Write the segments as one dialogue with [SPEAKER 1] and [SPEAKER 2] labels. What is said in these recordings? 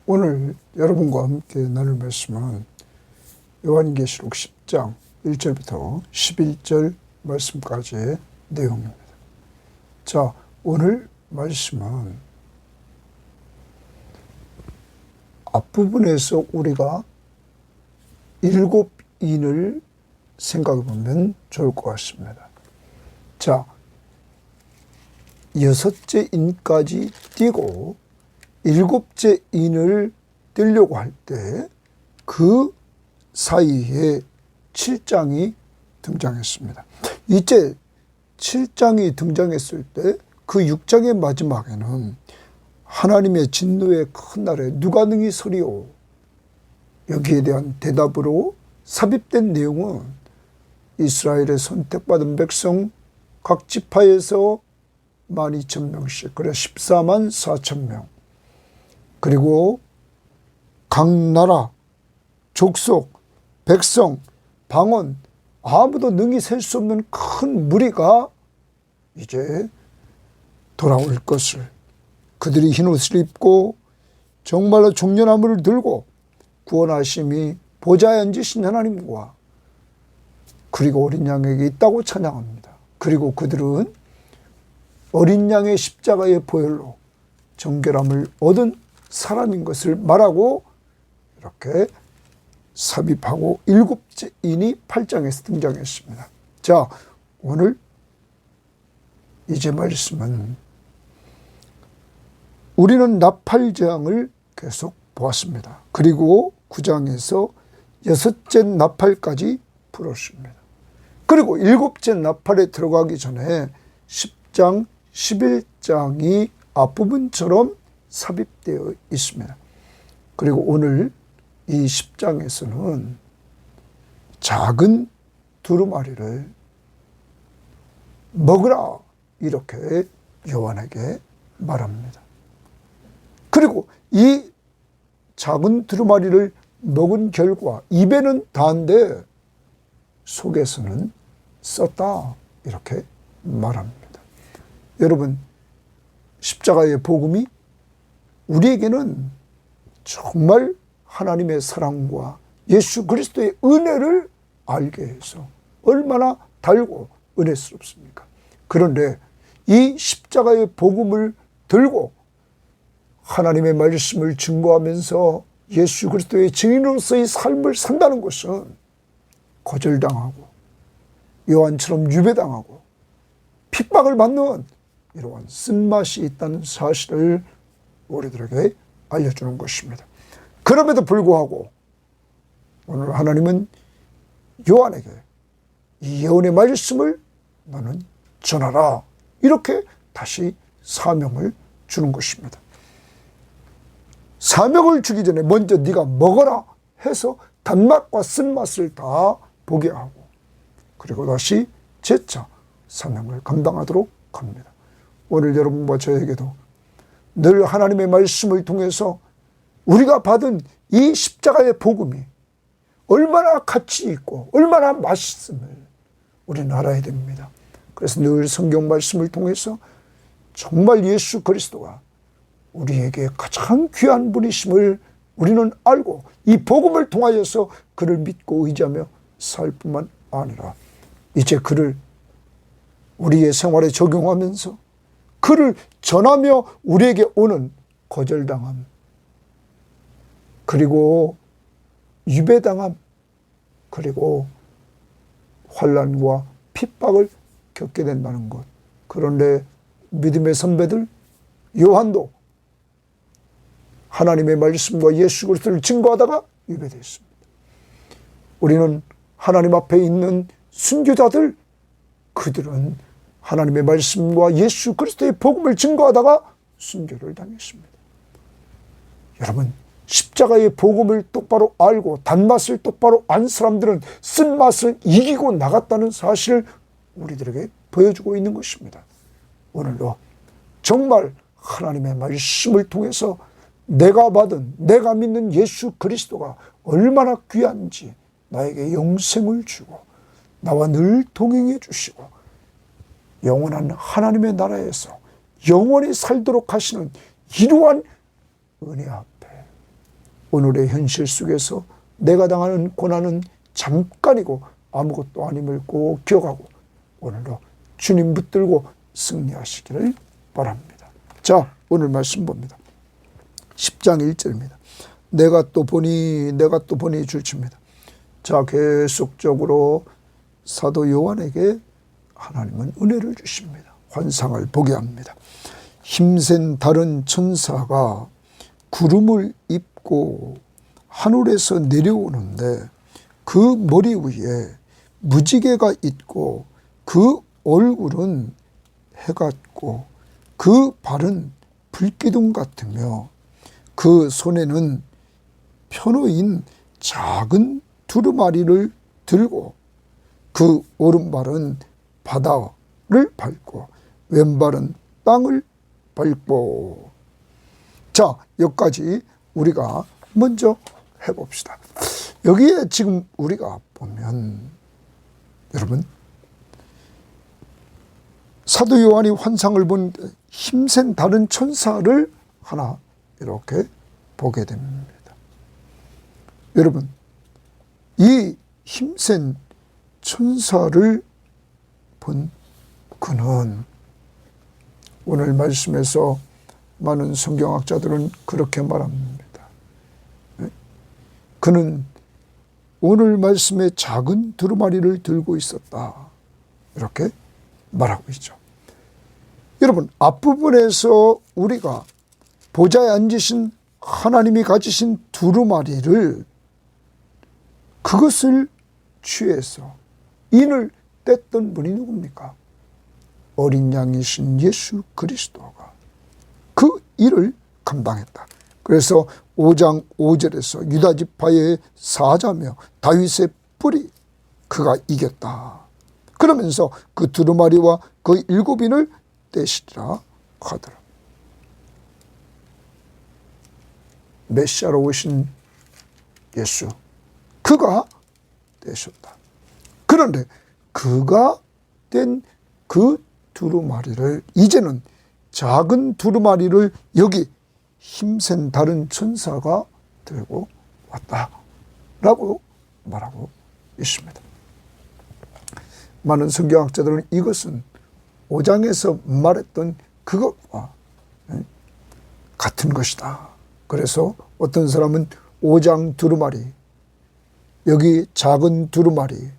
[SPEAKER 1] 오늘 여러분과 함께 나눌 말씀은 요한계시록 10장 1절부터 11절 말씀까지의 내용입니다. 자, 오늘 말씀은 앞부분에서 우리가 7인을 생각해 보면 좋을 것 같습니다. 자, 6째 인까지 띄고 7째 인을 띄려고 할 때 그 사이에 7장이 등장했습니다. 이제 7장이 등장했을 때 그 6장의 마지막에는 하나님의 진노의 큰 날에 누가 능히 서리오? 여기에 대한 대답으로 삽입된 내용은 이스라엘의 선택받은 백성 각 지파에서 12,000명씩, 그래 14만 4,000명, 그리고 각 나라, 족속, 백성, 방언, 아무도 능히 셀 수 없는 큰 무리가 이제 돌아올 것을, 그들이 흰옷을 입고 정말로 종려나무를 들고 구원하심이 보좌에 앉으신 하나님과 그리고 어린 양에게 있다고 찬양합니다. 그리고 그들은 어린 양의 십자가의 보혈로 정결함을 얻은 사람인 것을 말하고 이렇게 삽입하고 7째 인이 8장에서 등장했습니다. 자, 오늘 이제 말씀은 우리는 나팔재앙을 계속 보았습니다. 그리고 9장에서 6째 나팔까지 풀었습니다. 그리고 7째 나팔에 들어가기 전에 10장, 11장이 앞부분처럼 삽입되어 있습니다. 그리고 오늘 이 10장에서는 작은 두루마리를 먹으라 이렇게 요한에게 말합니다. 그리고 이 작은 두루마리를 먹은 결과 입에는 단데 속에서는 썼다 이렇게 말합니다. 여러분, 십자가의 복음이 우리에게는 정말 하나님의 사랑과 예수 그리스도의 은혜를 알게 해서 얼마나 달고 은혜스럽습니까? 그런데 이 십자가의 복음을 들고 하나님의 말씀을 증거하면서 예수 그리스도의 증인으로서의 삶을 산다는 것은 거절당하고 요한처럼 유배당하고 핍박을 받는 이러한 쓴맛이 있다는 사실을 우리들에게 알려주는 것입니다. 그럼에도 불구하고 오늘 하나님은 요한에게 이 예언의 말씀을 너는 전하라 이렇게 다시 사명을 주는 것입니다. 사명을 주기 전에 먼저 네가 먹어라 해서 단맛과 쓴맛을 다 보게 하고 그리고 다시 재차 사명을 감당하도록 합니다. 오늘 여러분과 저에게도 늘 하나님의 말씀을 통해서 우리가 받은 이 십자가의 복음이 얼마나 가치 있고 얼마나 맛있음을 우리는 알아야 됩니다. 그래서 늘 성경 말씀을 통해서 정말 예수 그리스도가 우리에게 가장 귀한 분이심을 우리는 알고 이 복음을 통하여서 그를 믿고 의지하며 살 뿐만 아니라 이제 그를 우리의 생활에 적용하면서 그를 전하며 우리에게 오는 거절당함 그리고 유배당함 그리고 환난과 핍박을 겪게 된다는 것. 그런데 믿음의 선배들 요한도 하나님의 말씀과 예수 그리스도를 증거하다가 유배됐습니다. 우리는 하나님 앞에 있는 순교자들 그들은 하나님의 말씀과 예수 그리스도의 복음을 증거하다가 순교를 당했습니다. 여러분, 십자가의 복음을 똑바로 알고 단맛을 똑바로 안 사람들은 쓴맛을 이기고 나갔다는 사실을 우리들에게 보여주고 있는 것입니다. 오늘도 정말 하나님의 말씀을 통해서 내가 믿는 예수 그리스도가 얼마나 귀한지 나에게 영생을 주고 나와 늘 동행해 주시고 영원한 하나님의 나라에서 영원히 살도록 하시는 이러한 은혜 앞에 오늘의 현실 속에서 내가 당하는 고난은 잠깐이고 아무것도 아님을 꼭 기억하고 오늘도 주님 붙들고 승리하시기를 바랍니다. 자, 오늘 말씀 봅니다. 10장 1절입니다. 내가 또 보니 줄칩니다. 자, 계속적으로 사도 요한에게 하나님은 은혜를 주십니다. 환상을 보게 합니다. 힘센 다른 천사가 구름을 입고 하늘에서 내려오는데 그 머리 위에 무지개가 있고 그 얼굴은 해 같고 그 발은 불기둥 같으며 그 손에는 편호인 작은 두루마리를 들고 그 오른발은 바다를 밟고 왼발은 땅을 밟고. 자, 여기까지 우리가 먼저 해봅시다. 여기에 지금 우리가 보면 여러분 사도 요한이 환상을 본 힘센 다른 천사를 하나 이렇게 보게 됩니다. 여러분, 이 힘센 천사를 본 그는 오늘 말씀에서 많은 성경학자들은 그렇게 말합니다. 그는 오늘 말씀에 작은 두루마리를 들고 있었다. 이렇게 말하고 있죠. 여러분, 앞부분에서 우리가 보좌에 앉으신 하나님이 가지신 두루마리를 그것을 취해서 인을 뗐던 분이 누굽니까? 어린 양이신 예수 그리스도가 그 일을 감당했다. 그래서 5장 5절에서 유다 지파의 사자며 다윗의 뿔이 그가 이겼다. 그러면서 그 두루마리와 그 7인을 떼시리라 하더라. 메시아로 오신 예수, 그가 떼셨다. 그런데 그가 뗀 그 두루마리를 이제는 작은 두루마리를 여기 힘센 다른 천사가 들고 왔다라고 말하고 있습니다. 많은 성경학자들은 이것은 5장에서 말했던 그것과 같은 것이다. 그래서 어떤 사람은 5장 두루마리, 여기 작은 두루마리,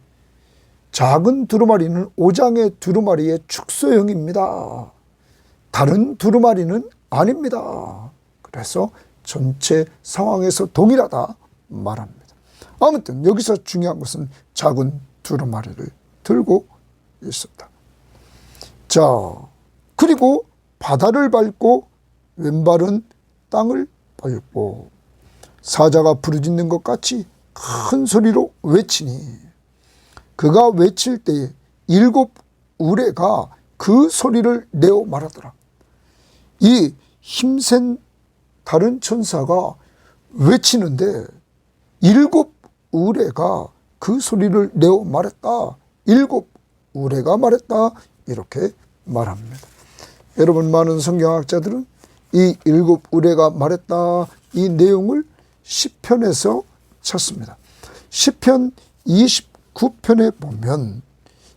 [SPEAKER 1] 작은 두루마리는 5장의 두루마리의 축소형입니다. 다른 두루마리는 아닙니다. 그래서 전체 상황에서 동일하다 말합니다. 아무튼 여기서 중요한 것은 작은 두루마리를 들고 있었다. 자, 그리고 바다를 밟고 왼발은 땅을 밟고 사자가 부르짖는 것 같이 큰 소리로 외치니 그가 외칠 때에 7 우레가 그 소리를 내어 말하더라. 이 힘센 다른 천사가 외치는데 7 우레가 그 소리를 내어 말했다. 7 우레가 말했다. 이렇게 말합니다. 여러분, 많은 성경학자들은 이 7 우레가 말했다 이 내용을 시편에서 찾습니다. 시편 29편에 보면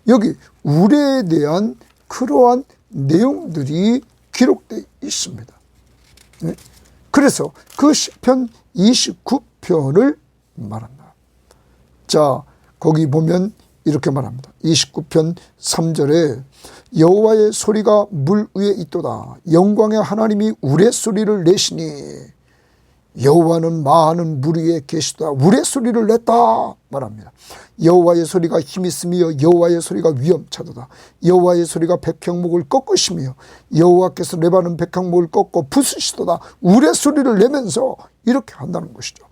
[SPEAKER 1] 여기 우레에 대한 그러한 내용들이 기록되어 있습니다. 그래서 그 시편 29편을 말한다. 자, 거기 보면 이렇게 말합니다. 29편 3절에 여호와의 소리가 물 위에 있도다. 영광의 하나님이 우레소리를 내시니 여호와는 많은 물 위에 계시도다. 우레소리를 냈다 말합니다. 여호와의 소리가 힘있으며 여호와의 소리가 위엄차도다. 여호와의 소리가 백향목을 꺾으시며 여호와께서 레바논 백향목을 꺾고 부수시도다. 우레소리를 내면서 이렇게 한다는 것이죠.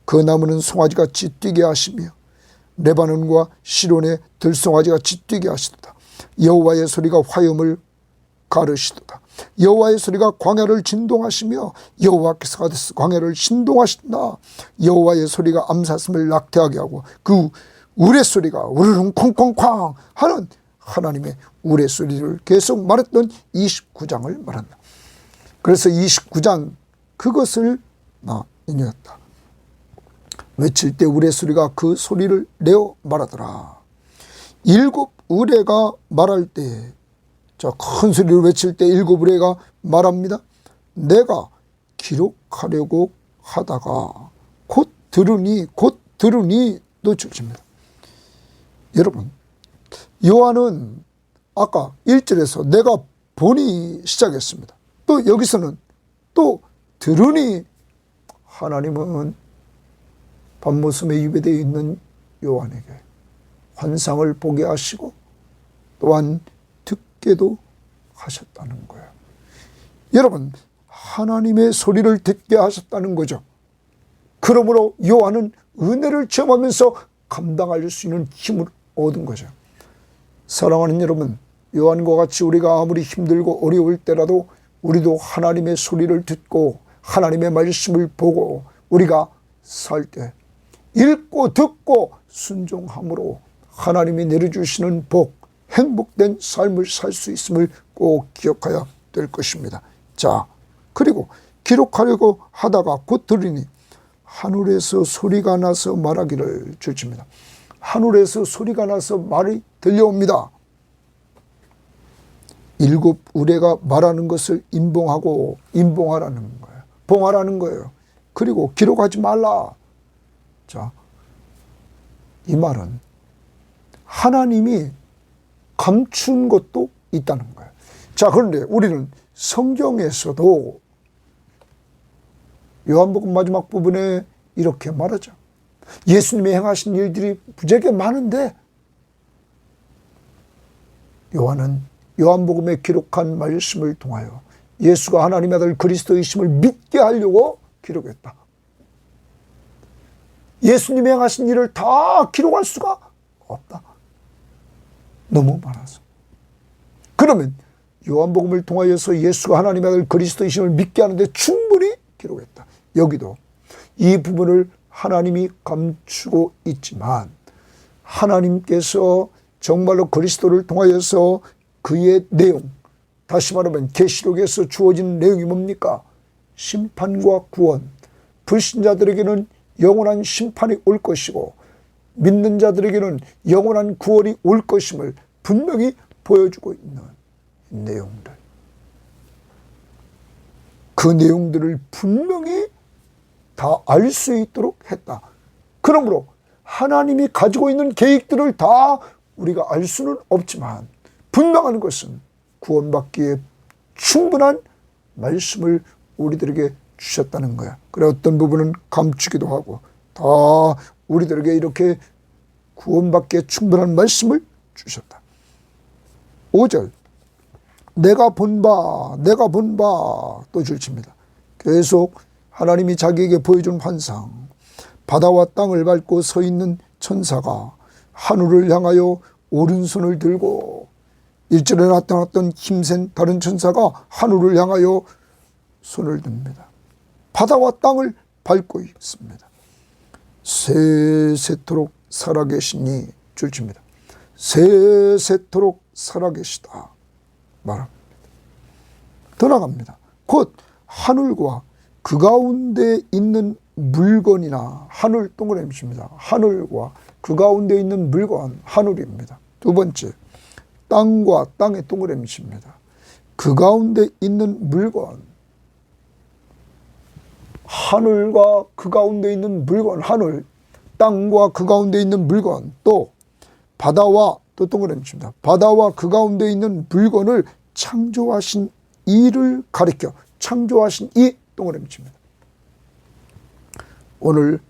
[SPEAKER 1] 그 나무는 송아지같이 뛰게 하시며 레바논과 시론의 들송아지같이 뛰게 하시도다. 여호와의 소리가 화염을 가르시도다. 여호와의 소리가 광야를 진동하시며 여호와께서 가데스 광야를 신동하신다. 여호와의 소리가 암사슴을 낙태하게 하고 그 우레소리가 우르릉 콩콩쾅 하는 하나님의 우레소리를 계속 말했던 29장을 말한다. 그래서 29장 그것을 인용했다. 외칠 때 우레소리가 그 소리를 내어 말하더라. 7 의뢰가 말할 때, 자, 큰 소리로 외칠 때 7 의뢰가 말합니다. 내가 기록하려고 하다가 곧 들으니 또 줄집니다. 여러분, 요한은 아까 1절에서 내가 보니 시작했습니다. 또 여기서는 또 들으니, 하나님은 밤모섬에 유배되어 있는 요한에게 환상을 보게 하시고 또한 듣게도 하셨다는 거예요. 여러분, 하나님의 소리를 듣게 하셨다는 거죠. 그러므로 요한은 은혜를 체험하면서 감당할 수 있는 힘을 얻은 거죠. 사랑하는 여러분, 요한과 같이 우리가 아무리 힘들고 어려울 때라도 우리도 하나님의 소리를 듣고 하나님의 말씀을 보고 우리가 살 때 읽고 듣고 순종함으로 하나님이 내려주시는 복, 행복된 삶을 살 수 있음을 꼭 기억해야 될 것입니다. 자, 그리고 기록하려고 하다가 곧 들으니 하늘에서 소리가 나서 말하기를 주십니다. 하늘에서 소리가 나서 말이 들려옵니다. 7 의뢰가 말하는 것을 임봉하라는 거예요. 봉하라는 거예요. 그리고 기록하지 말라. 자, 이 말은 하나님이 감춘 것도 있다는 거예요. 자, 그런데 우리는 성경에서도 요한복음 마지막 부분에 이렇게 말하죠. 예수님이 행하신 일들이 무지하게 많은데 요한은 요한복음에 기록한 말씀을 통하여 예수가 하나님의 아들 그리스도이심을 믿게 하려고 기록했다. 예수님이 행하신 일을 다 기록할 수가 없다. 너무 많아서. 그러면 요한복음을 통하여서 예수가 하나님의 아들 그리스도이심을 믿게 하는데 충분히 기록했다. 여기도 이 부분을 하나님이 감추고 있지만 하나님께서 정말로 그리스도를 통하여서 그의 내용, 다시 말하면 계시록에서 주어진 내용이 뭡니까? 심판과 구원, 불신자들에게는 영원한 심판이 올 것이고 믿는 자들에게는 영원한 구원이 올 것임을 분명히 보여주고 있는 내용들, 그 내용들을 분명히 다 알 수 있도록 했다. 그러므로 하나님이 가지고 있는 계획들을 다 우리가 알 수는 없지만 분명한 것은 구원받기에 충분한 말씀을 우리들에게 주셨다는 거야. 그래 어떤 부분은 감추기도 하고 다 우리들에게 이렇게 구원받기에 충분한 말씀을 주셨다. 5절 내가 본 바 또 줄칩니다. 계속 하나님이 자기에게 보여준 환상, 바다와 땅을 밟고 서 있는 천사가 하늘을 향하여 오른손을 들고, 1절에 나타났던 힘센 다른 천사가 하늘을 향하여 손을 듭니다. 바다와 땅을 밟고 있습니다. 세세토록 살아계시니 줄칩니다. 세세토록 살아계시다 말합니다. 더 나갑니다. 곧 하늘과 그 가운데 있는 물건이나, 하늘 동그라미입니다. 하늘과 그 가운데 있는 물건, 하늘입니다. 두 번째, 땅과 땅의 동그라미입니다. 그 가운데 있는 물건, 하늘과 그 가운데 있는 물건, 하늘, 땅과 그 가운데 있는 물건, 또 바다와, 또 동그라미입니다. 바다와 그 가운데 있는 물건을 창조하신 이를 가리켜 창조하신 이 동그라미입니다. 오늘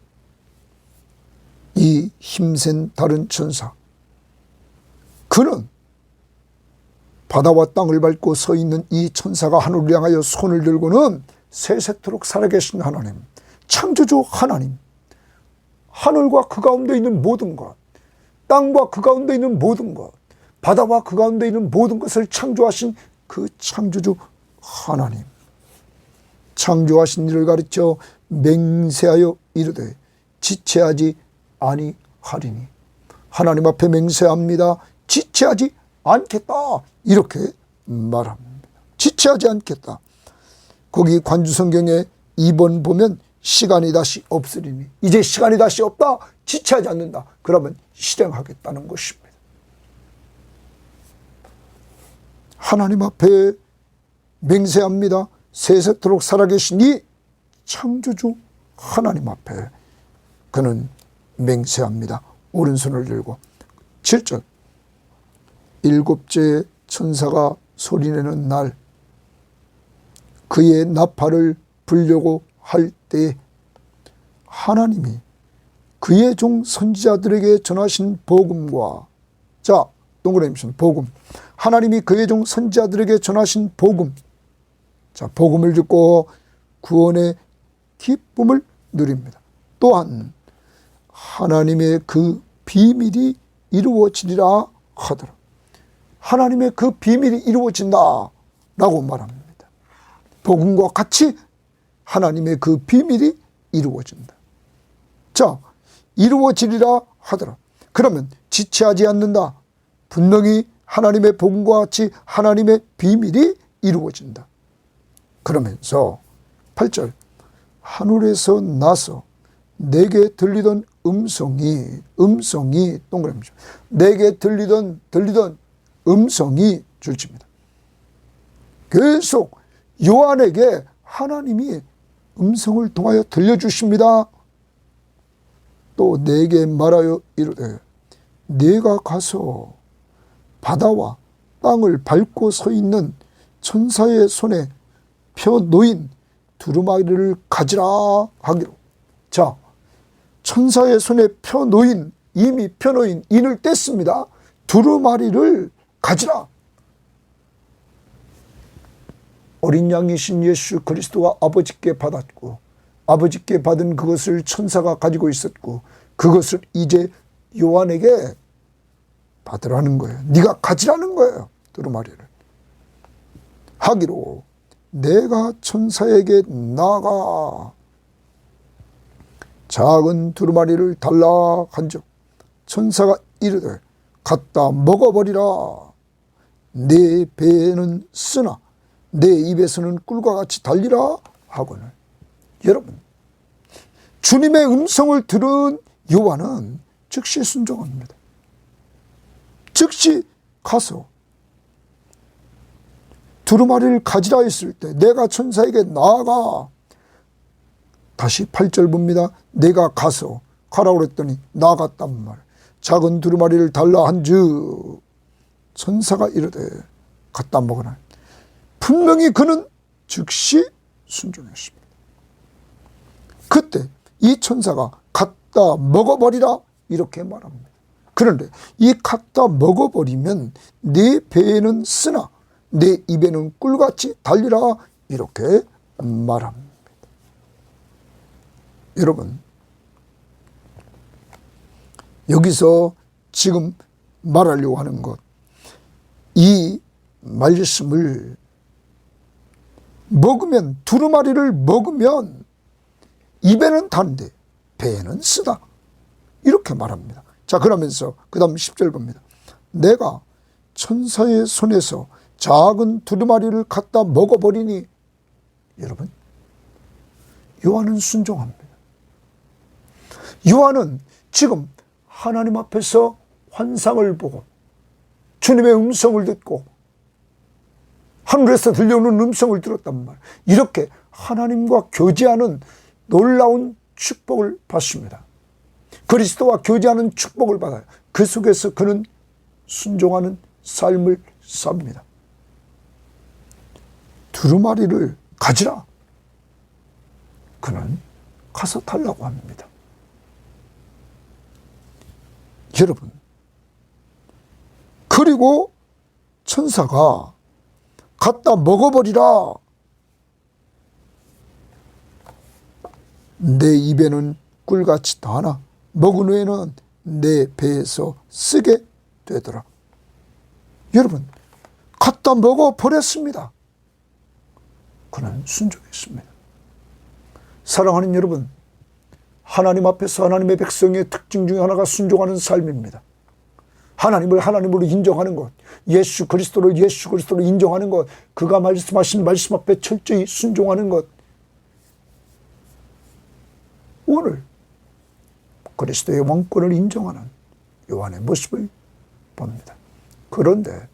[SPEAKER 1] 이 힘센 다른 천사, 그는 바다와 땅을 밟고 서 있는 이 천사가 하늘을 향하여 손을 들고는 세세토록 살아계신 하나님, 창조주 하나님, 하늘과 그 가운데 있는 모든 것, 땅과 그 가운데 있는 모든 것, 바다와 그 가운데 있는 모든 것을 창조하신 그 창조주 하나님, 창조하신 이를 가르쳐 맹세하여 이르되 지체하지 아니하리니, 하나님 앞에 맹세합니다. 지체하지 않겠다, 이렇게 말합니다. 지체하지 않겠다. 거기 관주성경에 2번 보면 시간이 다시 없으리니 이제 시간이 다시 없다. 지체하지 않는다. 그러면 실행하겠다는 것입니다. 하나님 앞에 맹세합니다. 세세토록 살아계신 이 창조주 하나님 앞에 그는 맹세합니다. 오른손을 들고 7절 일곱째 천사가 소리내는 날 그의 나팔을 불려고 할 때 하나님이 그의 종 선지자들에게 전하신 복음과 자 동그라미 친 복음 하나님이 그의 종 선지자들에게 전하신 복음 자 복음을 듣고 구원의 기쁨을 누립니다. 또한 하나님의 그 비밀이 이루어지리라 하더라. 하나님의 그 비밀이 이루어진다라고 말합니다. 복음과 같이 하나님의 그 비밀이 이루어진다. 자, 이루어지리라 하더라. 그러면 지체하지 않는다. 분명히 하나님의 복음과 같이 하나님의 비밀이 이루어진다. 그러면서 8절 하늘에서 나서 내게 들리던 음성이 동그라미죠. 내게 들리던 음성이 줄집니다. 계속 요한에게 하나님이 음성을 통하여 들려주십니다. 또 내게 말하여 이르되 네가 가서 바다와 땅을 밟고 서 있는 천사의 손에 펴 놓인 두루마리를 가지라 하기로. 자, 천사의 손에 이미 펴 놓인 인을 뗐습니다. 두루마리를 가지라. 어린 양이신 예수 그리스도가 아버지께 받았고 아버지께 받은 그것을 천사가 가지고 있었고 그것을 이제 요한에게 받으라는 거예요. 네가 가지라는 거예요. 두루마리를. 하기로 내가 천사에게 나가 작은 두루마리를 달라 한즉 천사가 이르되 갖다 먹어버리라. 내 배에는 쓰나 내 입에서는 꿀과 같이 달리라 하거늘. 여러분 주님의 음성을 들은 요한은 즉시 순종합니다. 즉시 가서 두루마리를 가지라 했을 때 내가 천사에게 나아가 다시 8절 봅니다. 내가 가서 가라고 그랬더니 나갔단 말. 작은 두루마리를 달라 한즉 천사가 이르되 갖다 먹으라. 분명히 그는 즉시 순종했습니다. 그때 이 천사가 갖다 먹어버리라 이렇게 말합니다. 그런데 이 갖다 먹어버리면 내 배에는 쓰나 내 입에는 꿀같이 달리라 이렇게 말합니다. 여러분 여기서 지금 말하려고 하는 것, 이 말씀을 먹으면 두루마리를 먹으면 입에는 단데 배에는 쓰다 이렇게 말합니다. 자 그러면서 그 다음 10절 봅니다. 내가 천사의 손에서 작은 두루마리를 갖다 먹어버리니 여러분 요한은 순종합니다. 요한은 지금 하나님 앞에서 환상을 보고 주님의 음성을 듣고 하늘에서 들려오는 음성을 들었단 말이에요. 이렇게 하나님과 교제하는 놀라운 축복을 받습니다. 그리스도와 교제하는 축복을 받아요. 그 속에서 그는 순종하는 삶을 삽니다. 두루마리를 가지라. 그는 가서 달라고 합니다. 여러분, 그리고 천사가 갖다 먹어버리라. 내 입에는 꿀같이 다나 먹은 후에는 내 배에서 쓰게 되더라. 여러분, 갖다 먹어버렸습니다. 그는 순종했습니다. 사랑하는 여러분, 하나님 앞에서 하나님의 백성의 특징 중에 하나가 순종하는 삶입니다. 하나님을 하나님으로 인정하는 것, 예수 그리스도를 인정하는 것, 그가 말씀하신 말씀 앞에 철저히 순종하는 것, 오늘 그리스도의 왕권을 인정하는 요한의 모습을 봅니다. 그런데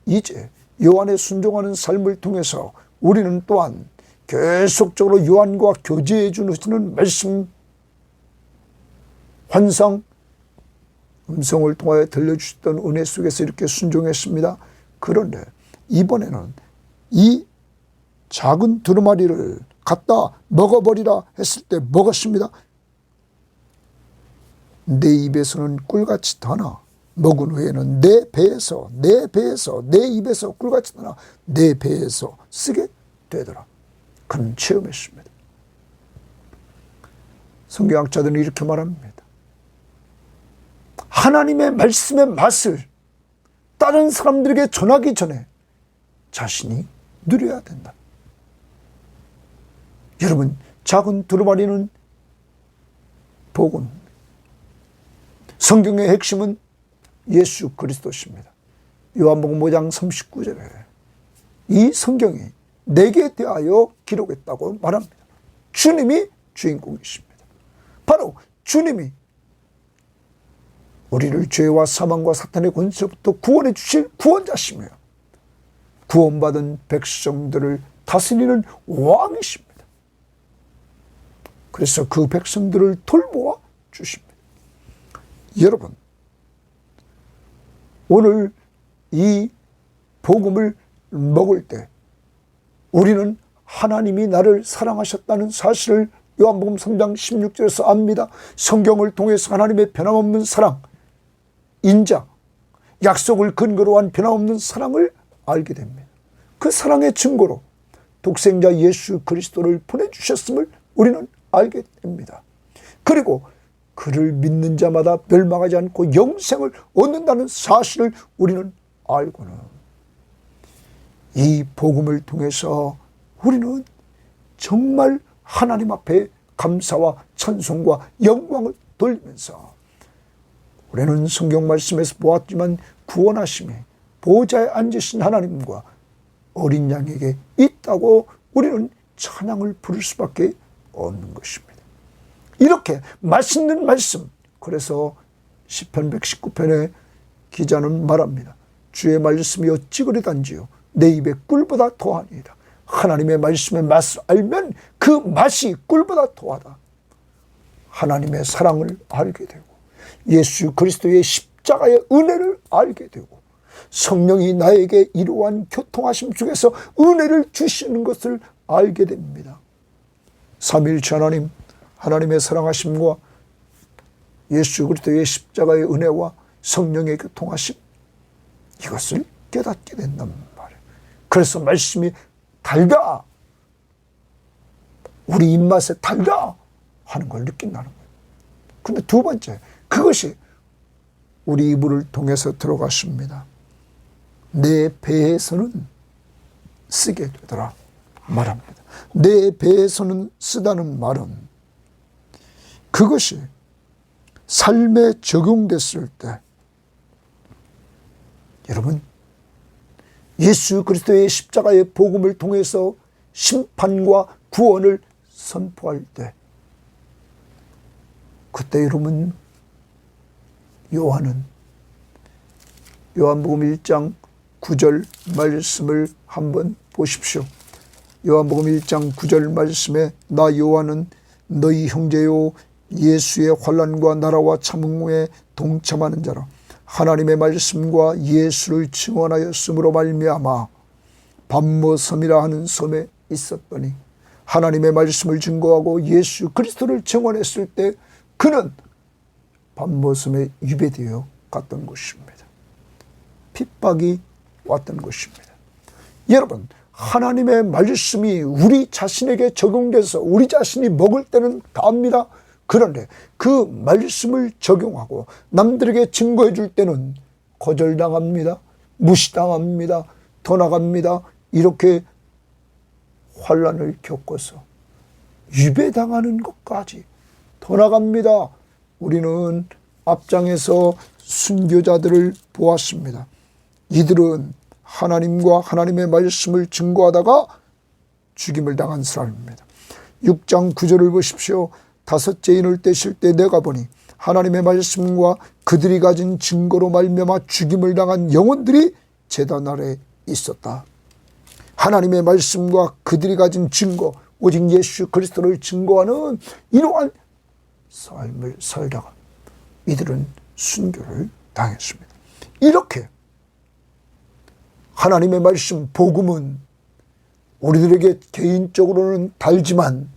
[SPEAKER 1] 이제 요한에 순종하는 삶을 통해서 우리는 또한 계속적으로 요한과 교제해 주시는 말씀, 환상, 음성을 통하여 들려주셨던 은혜 속에서 이렇게 순종했습니다. 그런데 이번에는 이 작은 두루마리를 갖다 먹어버리라 했을 때 먹었습니다. 내 입에서는 꿀같이 타나 먹은 후에는 내 배에서 내 입에서 꿀같이 타나 내 배에서 쓰게 되더라. 그는 체험했습니다. 성경학자들은 이렇게 말합니다. 하나님의 말씀의 맛을 다른 사람들에게 전하기 전에 자신이 누려야 된다. 여러분, 작은 두루마리는 복음, 성경의 핵심은 예수 그리스도십니다. 요한복음 5장 39절에 이 성경이 내게 대하여 기록했다고 말합니다. 주님이 주인공이십니다. 바로 주님이 우리를 죄와 사망과 사탄의 권세로부터 구원해 주실 구원자시며 구원받은 백성들을 다스리는 왕이십니다. 그래서 그 백성들을 돌보아 주십니다. 여러분, 오늘 이 복음을 먹을 때 우리는 하나님이 나를 사랑하셨다는 사실을 요한복음 3장 16절에서 압니다. 성경을 통해서 하나님의 변함없는 사랑, 인자, 약속을 근거로 한 변함없는 사랑을 알게 됩니다. 그 사랑의 증거로 독생자 예수 그리스도를 보내주셨음을 우리는 알게 됩니다. 그리고 그를 믿는 자마다 멸망하지 않고 영생을 얻는다는 사실을 우리는 알고는 이 복음을 통해서 우리는 정말 하나님 앞에 감사와 찬송과 영광을 돌리면서 우리는 성경 말씀에서 보았지만 구원하심이 보좌에 앉으신 하나님과 어린 양에게 있다고 우리는 찬양을 부를 수밖에 없는 것입니다. 이렇게 맛있는 말씀, 그래서 시편 119편의 기자는 말합니다. 주의 말씀이 어찌 그리단지요 내 입에 꿀보다 더하니이다. 하나님의 말씀의 맛을 알면 그 맛이 꿀보다 더하다. 하나님의 사랑을 알게 되고 예수 그리스도의 십자가의 은혜를 알게 되고 성령이 나에게 이러한 교통하심 속에서 은혜를 주시는 것을 알게 됩니다. 삼위일체 하나님, 하나님의 사랑하심과 예수 그리스도의 십자가의 은혜와 성령의 교통하심, 이것을 깨닫게 된단 말이에요. 그래서 말씀이 달다, 우리 입맛에 달다 하는 걸 느낀다는 거예요. 근데 두 번째, 그것이 우리 이불을 통해서 들어갔습니다. 내 배에서는 쓰게 되더라 말합니다. 내 배에서는 쓰다는 말은 그것이 삶에 적용됐을 때, 여러분, 예수 그리스도의 십자가의 복음을 통해서 심판과 구원을 선포할 때, 그때 여러분, 요한복음 1장 9절 말씀을 한번 보십시오. 요한복음 1장 9절 말씀에 나 요한은 너희 형제요 예수의 환난과 나라와 참응에 동참하는 자라 하나님의 말씀과 예수를 증언하였으므로 말미암아 밤모섬이라 하는 섬에 있었더니, 하나님의 말씀을 증거하고 예수 그리스도를 증언했을 때 그는 밤모섬에 유배되어 갔던 것입니다. 핍박이 왔던 것입니다. 여러분, 하나님의 말씀이 우리 자신에게 적용돼서 우리 자신이 먹을 때는 다합니다. 그런데 그 말씀을 적용하고 남들에게 증거해 줄 때는 거절당합니다. 무시당합니다. 더 나갑니다. 이렇게 환난을 겪어서 유배당하는 것까지 더 나갑니다. 우리는 앞장에서 순교자들을 보았습니다. 이들은 하나님과 하나님의 말씀을 증거하다가 죽임을 당한 사람입니다. 6장 9절을 보십시오. 5째 인을 떼실 때 내가 보니 하나님의 말씀과 그들이 가진 증거로 말미암아 죽임을 당한 영혼들이 제단 아래 있었다. 하나님의 말씀과 그들이 가진 증거, 오직 예수 그리스도를 증거하는 이러한 삶을 살다가 이들은 순교를 당했습니다. 이렇게 하나님의 말씀, 복음은 우리들에게 개인적으로는 달지만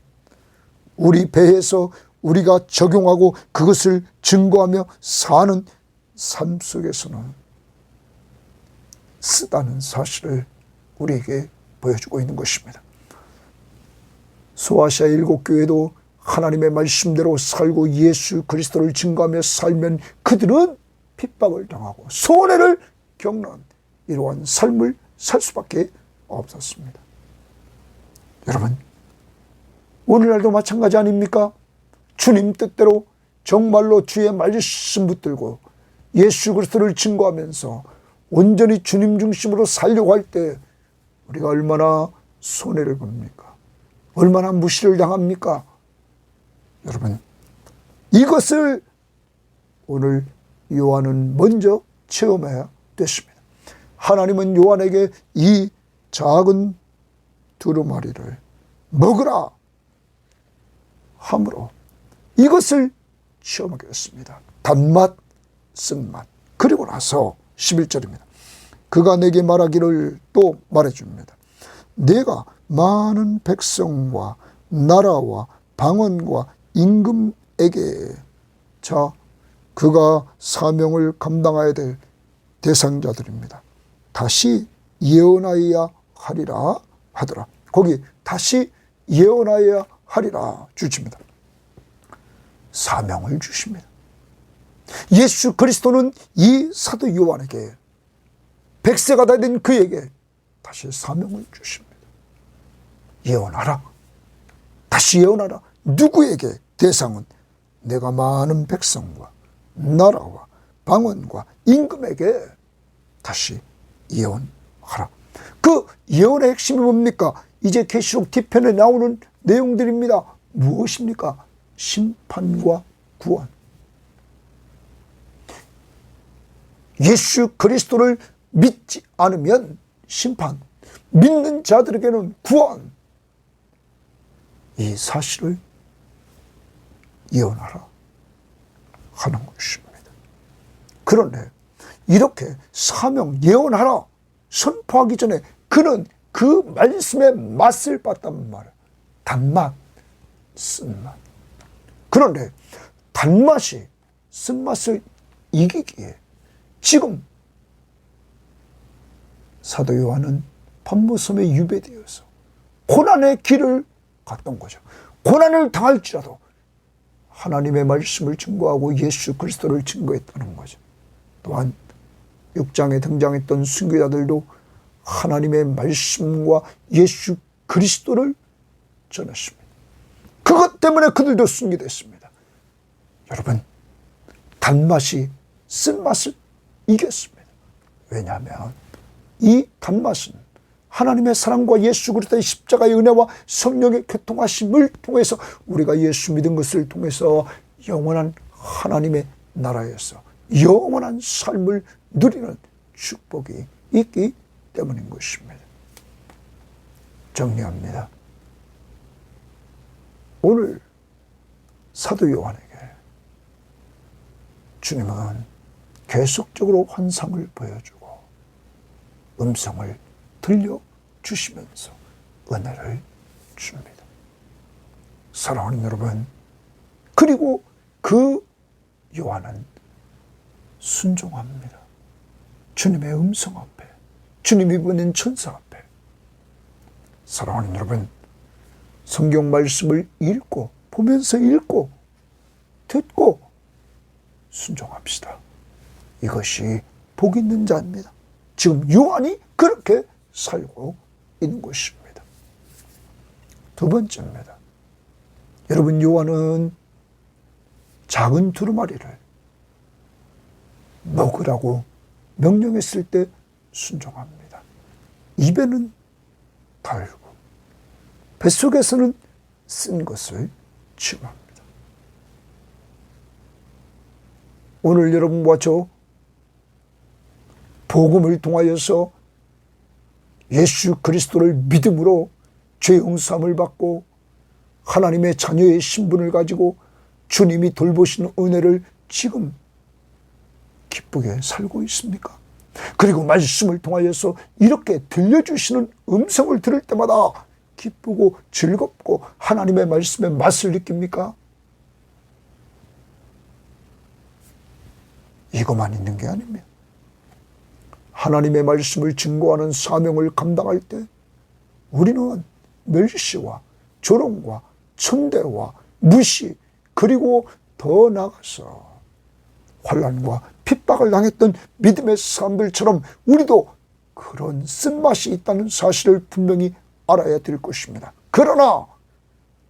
[SPEAKER 1] 우리 배에서 우리가 적용하고 그것을 증거하며 사는 삶 속에서는 쓰다는 사실을 우리에게 보여주고 있는 것입니다. 소아시아 7교회도 하나님의 말씀대로 살고 예수 그리스도를 증거하며 살면 그들은 핍박을 당하고 손해를 겪는 이러한 삶을 살 수밖에 없었습니다. 여러분, 오늘날도 마찬가지 아닙니까? 주님 뜻대로 정말로 주의 말씀 붙들고 예수 그리스도를 증거하면서 온전히 주님 중심으로 살려고 할 때 우리가 얼마나 손해를 봅니까? 얼마나 무시를 당합니까? 여러분, 이것을 오늘 요한은 먼저 체험해야 됐습니다. 하나님은 요한에게 이 작은 두루마리를 먹으라 함으로 이것을 체험하게 됐습니다. 단맛, 쓴맛. 그리고 나서 11절입니다. 그가 내게 말하기를 또 말해줍니다. 내가 많은 백성과 나라와 방언과 임금에게, 자, 그가 사명을 감당해야 될 대상자들입니다. 다시 예언하여야 하리라 하더라. 거기 다시 예언하여야 하리라 주십니다. 사명을 주십니다. 예수 그리스도는 이 사도 요한에게 100세가 다 된 그에게 다시 사명을 주십니다. 예언하라. 다시 예언하라. 누구에게? 대상은 내가 많은 백성과 나라와 방언과 임금에게 다시 예언하라. 그 예언의 핵심이 뭡니까? 이제 계시록 뒤편에 나오는 내용들입니다. 무엇입니까? 심판과 구원. 예수 그리스도를 믿지 않으면 심판, 믿는 자들에게는 구원. 이 사실을 예언하라 하는 것입니다. 그런데 이렇게 사명 예언하라 선포하기 전에 그는 그 말씀의 맛을 봤단 말이에요. 단맛, 쓴맛. 그런데 단맛이 쓴맛을 이기기에 지금 사도 요한은 patmos섬에 유배되어서 고난의 길을 갔던 거죠. 고난을 당할지라도 하나님의 말씀을 증거하고 예수 그리스도를 증거했다는 거죠. 또한 6장에 등장했던 순교자들도 하나님의 말씀과 예수 그리스도를 전했습니다. 그것 때문에 그들도 순교됐습니다. 여러분, 단맛이 쓴맛을 이겼습니다. 왜냐하면 이 단맛은 하나님의 사랑과 예수 그리스도의 십자가의 은혜와 성령의 교통하심을 통해서 우리가 예수 믿은 것을 통해서 영원한 하나님의 나라에서 영원한 삶을 누리는 축복이 있기 때문인 것입니다. 정리합니다. 오늘 사도 요한에게 주님은 계속적으로 환상을 보여주고 음성을 들려주시면서 은혜를 줍니다. 사랑하는 여러분, 그리고 그 요한은 순종합니다. 주님의 음성 앞에, 주님이 보낸 천사 앞에. 사랑하는 여러분, 성경 말씀을 읽고 보면서 읽고 듣고 순종합시다. 이것이 복 있는 자입니다. 지금 요한이 그렇게 살고 있는 것입니다. 두 번째입니다. 여러분, 요한은 작은 두루마리를 먹으라고 명령했을 때 순종합니다. 입에는 달고 뱃속에서는 쓴 것을 침합니다. 오늘 여러분과 저 복음을 통하여서 예수 그리스도를 믿음으로 죄 용서함을 받고 하나님의 자녀의 신분을 가지고 주님이 돌보시는 은혜를 지금 기쁘게 살고 있습니까? 그리고 말씀을 통하여서 이렇게 들려주시는 음성을 들을 때마다 기쁘고 즐겁고 하나님의 말씀의 맛을 느낍니까? 이것만 있는 게 아닙니다. 하나님의 말씀을 증거하는 사명을 감당할 때 우리는 멸시와 조롱과 천대와 무시, 그리고 더 나아가서 환난과 핍박을 당했던 믿음의 사람들처럼 우리도 그런 쓴맛이 있다는 사실을 분명히 알아야 될 것입니다. 그러나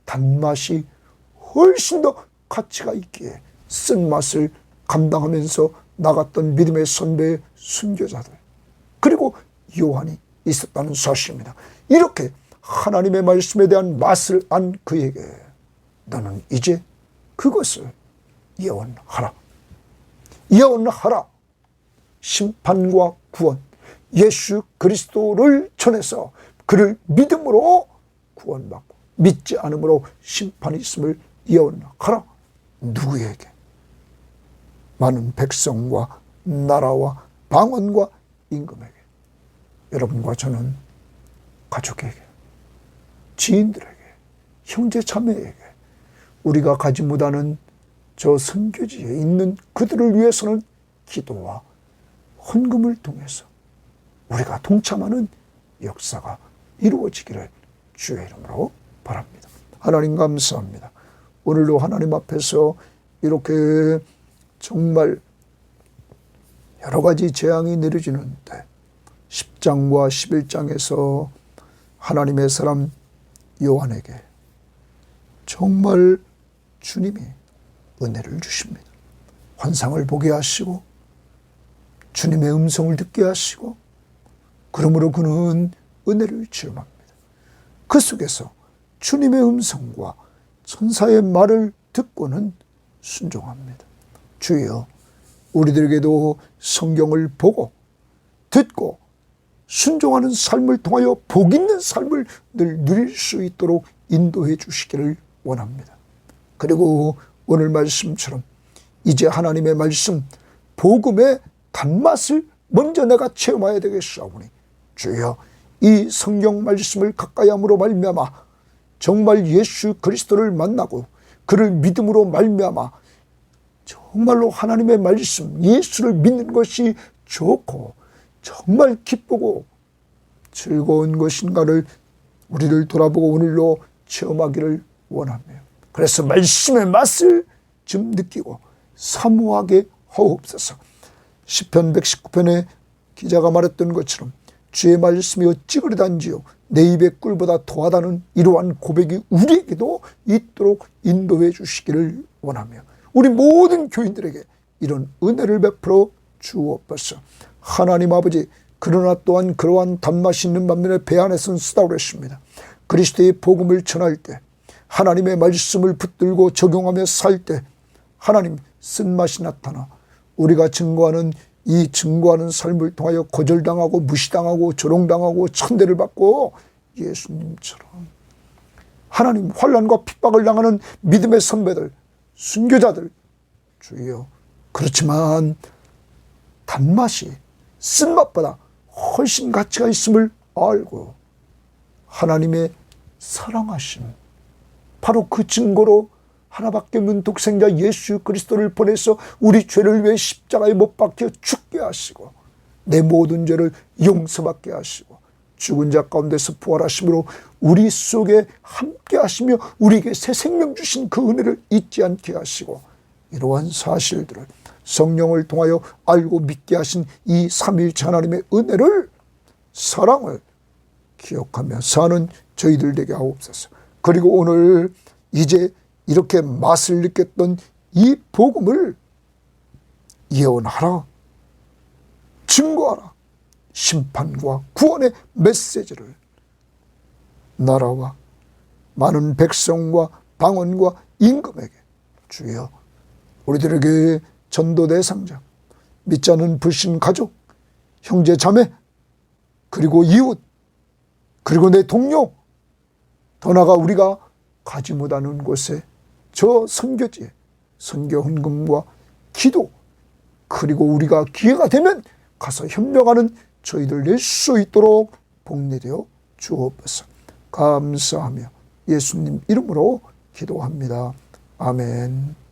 [SPEAKER 1] 단맛이 훨씬 더 가치가 있기에 쓴맛을 감당하면서 나갔던 믿음의 선배의 순교자들, 그리고 요한이 있었다는 사실입니다. 이렇게 하나님의 말씀에 대한 맛을 안 그에게 너는 이제 그것을 예언하라. 예언하라. 심판과 구원, 예수 그리스도를 전해서 그를 믿음으로 구원받고 믿지 않음으로 심판이 있음을 예언하라. 누구에게? 많은 백성과 나라와 방언과 임금에게. 여러분과 저는 가족에게, 지인들에게, 형제 자매에게, 우리가 가지 못하는 저 선교지에 있는 그들을 위해서는 기도와 헌금을 통해서 우리가 동참하는 역사가 이루어지기를 주의 이름으로 바랍니다. 하나님 감사합니다. 오늘도 하나님 앞에서 이렇게 정말 여러 가지 재앙이 내려지는데 10장과 11장에서 하나님의 사람 요한에게 정말 주님이 은혜를 주십니다. 환상을 보게 하시고 주님의 음성을 듣게 하시고 그러므로 그는 은혜를 체험합니다. 그 속에서 주님의 음성과 천사의 말을 듣고는 순종합니다. 주여, 우리들에게도 성경을 보고 듣고 순종하는 삶을 통하여 복 있는 삶을 늘 누릴 수 있도록 인도해 주시기를 원합니다. 그리고 오늘 말씀처럼 이제 하나님의 말씀, 복음의 단맛을 먼저 내가 체험해야 되겠사오니 주여, 이 성경 말씀을 가까이 함으로 말미암아 정말 예수 그리스도를 만나고 그를 믿음으로 말미암아 정말로 하나님의 말씀, 예수를 믿는 것이 좋고 정말 기쁘고 즐거운 것인가를 우리를 돌아보고 오늘로 체험하기를 원하며, 그래서 말씀의 맛을 좀 느끼고 사모하게 하옵소서. 시편 119편에 기자가 말했던 것처럼 주의 말씀이 어찌 그리단지요 내 입의 꿀보다 더하다는 이러한 고백이 우리에게도 있도록 인도해 주시기를 원하며 우리 모든 교인들에게 이런 은혜를 베풀어 주옵소서. 하나님 아버지, 그러나 또한 그러한 단맛이 있는 반면에 배 안에서는 쓰다고 그랬습니다. 그리스도의 복음을 전할 때, 하나님의 말씀을 붙들고 적용하며 살 때 하나님 쓴맛이 나타나 우리가 증거하는 이 증거하는 삶을 통하여 거절당하고 무시당하고 조롱당하고 천대를 받고 예수님처럼 하나님 환난과 핍박을 당하는 믿음의 선배들, 순교자들, 주여, 그렇지만 단맛이 쓴맛보다 훨씬 가치가 있음을 알고 하나님의 사랑하심, 바로 그 증거로 하나밖에 없는 독생자 예수 그리스도를 보내서 우리 죄를 위해 십자가에 못 박혀 죽게 하시고 내 모든 죄를 용서받게 하시고 죽은 자 가운데서 부활하심으로 우리 속에 함께 하시며 우리에게 새 생명 주신 그 은혜를 잊지 않게 하시고 이러한 사실들을 성령을 통하여 알고 믿게 하신 이 삼위일체 하나님의 은혜를, 사랑을 기억하며 사는 저희들 되게 하옵소서. 그리고 오늘 이제 이렇게 맛을 느꼈던 이 복음을 예언하라, 증거하라. 심판과 구원의 메시지를 나라와 많은 백성과 방언과 임금에게 주여 우리들에게 전도 대상자, 믿지 않는 불신 가족, 형제 자매, 그리고 이웃, 그리고 내 동료, 더 나아가 우리가 가지 못하는 곳에 저 선교지에 선교 헌금과 기도, 그리고 우리가 기회가 되면 가서 협력하는 저희들 낼 수 있도록 복내려 주옵소서. 감사하며 예수님 이름으로 기도합니다. 아멘.